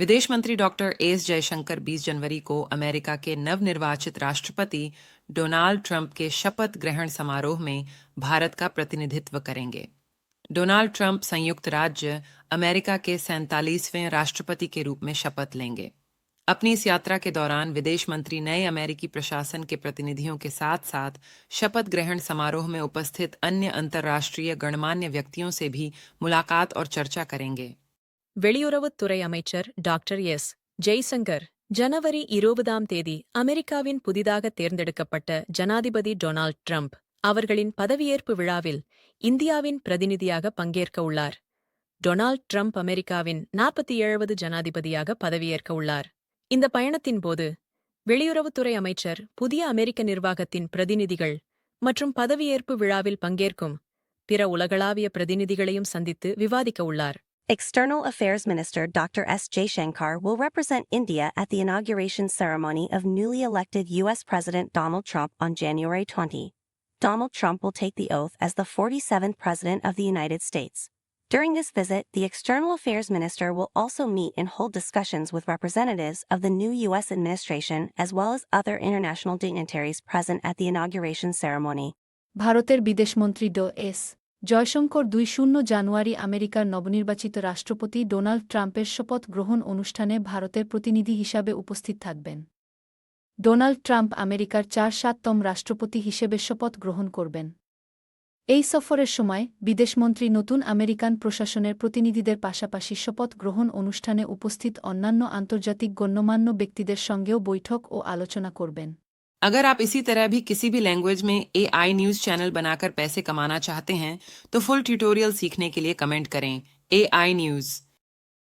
विदेश मंत्री doctor S Jaishankar 20 जनवरी को अमेरिका के नवनिर्वाचित राष्ट्रपति डोनाल्ड ट्रंप के शपथ ग्रहण समारोह में भारत का प्रतिनिधित्व करेंगे। डोनाल्ड ट्रंप संयुक्त राज्य अमेरिका के 47वें राष्ट्रपति के रूप में शपथ लेंगे। अपनी इस यात्रा के दौरान विदेश मंत्री नए अमेरिकी प्रशासन के प्रतिनिधियों के साथ साथ शपथ ग्रहण समारोह में उपस्थित अन्य अंतर्राष्ट्रीय गणमान्य व्यक्तियों से भी मुलाकात और चर्चा करेंगे। வெளியுறவுத்துறை அமைச்சர் டாக்டர் எஸ் ஜெய்சங்கர் ஜனவரி 20ஆம் தேதி அமெரிக்காவின் புதிதாக தேர்ந்தெடுக்கப்பட்ட ஜனாதிபதி டொனால்ட் ட்ரம்ப் அவர்களின் பதவியேற்பு விழாவில் இந்தியாவின் பிரதிநிதியாக பங்கேற்க உள்ளார். டொனால்ட் ட்ரம்ப் அமெரிக்காவின் 47வது ஜனாதிபதியாக பதவியேற்க உள்ளார். இந்த பயணத்தின் போது வெளியுறவுத்துறை அமைச்சர் புதிய அமெரிக்க நிர்வாகத்தின் பிரதிநிதிகள் மற்றும் பதவியேற்பு விழாவில் பங்கேற்கும் பிற உலகளாவிய பிரதிநிதிகளையும் சந்தித்து விவாதிக்க உள்ளார். External Affairs Minister Dr. S. Jaishankar will represent India at the inauguration ceremony of newly elected U.S. President Donald Trump on January 20. Donald Trump will take the oath as the 47th President of the United States. During this visit, the External Affairs Minister will also meet and hold discussions with representatives of the new U.S. administration as well as other international dignitaries present at the inauguration ceremony. ভারতের বিদেশমন্ত্রী ড.এস. জয়শঙ্কর 20 জানুয়ারি আমেরিকার নবনির্বাচিত রাষ্ট্রপতি Donald ট্রাম্পের শপথ গ্রহণ অনুষ্ঠানে ভারতের প্রতিনিধি হিসাবে উপস্থিত থাকবেন। ডোনাল্ড ট্রাম্প আমেরিকার 47তম রাষ্ট্রপতি হিসেবে শপথ গ্রহণ করবেন। এই সফরের সময় বিদেশমন্ত্রী নতুন আমেরিকান প্রশাসনের প্রতিনিধিদের পাশাপাশি শপথ গ্রহণ অনুষ্ঠানে উপস্থিত অন্যান্য আন্তর্জাতিক গণ্যমান্য ব্যক্তিদের সঙ্গেও বৈঠক ও আলোচনা করবেন। अगर आप इसी तरह भी किसी भी लैंग्वेज में AI न्यूज़ चैनल बनाकर पैसे कमाना चाहते हैं तो फुल ट्यूटोरियल सीखने के लिए कमेंट करें AI न्यूज़।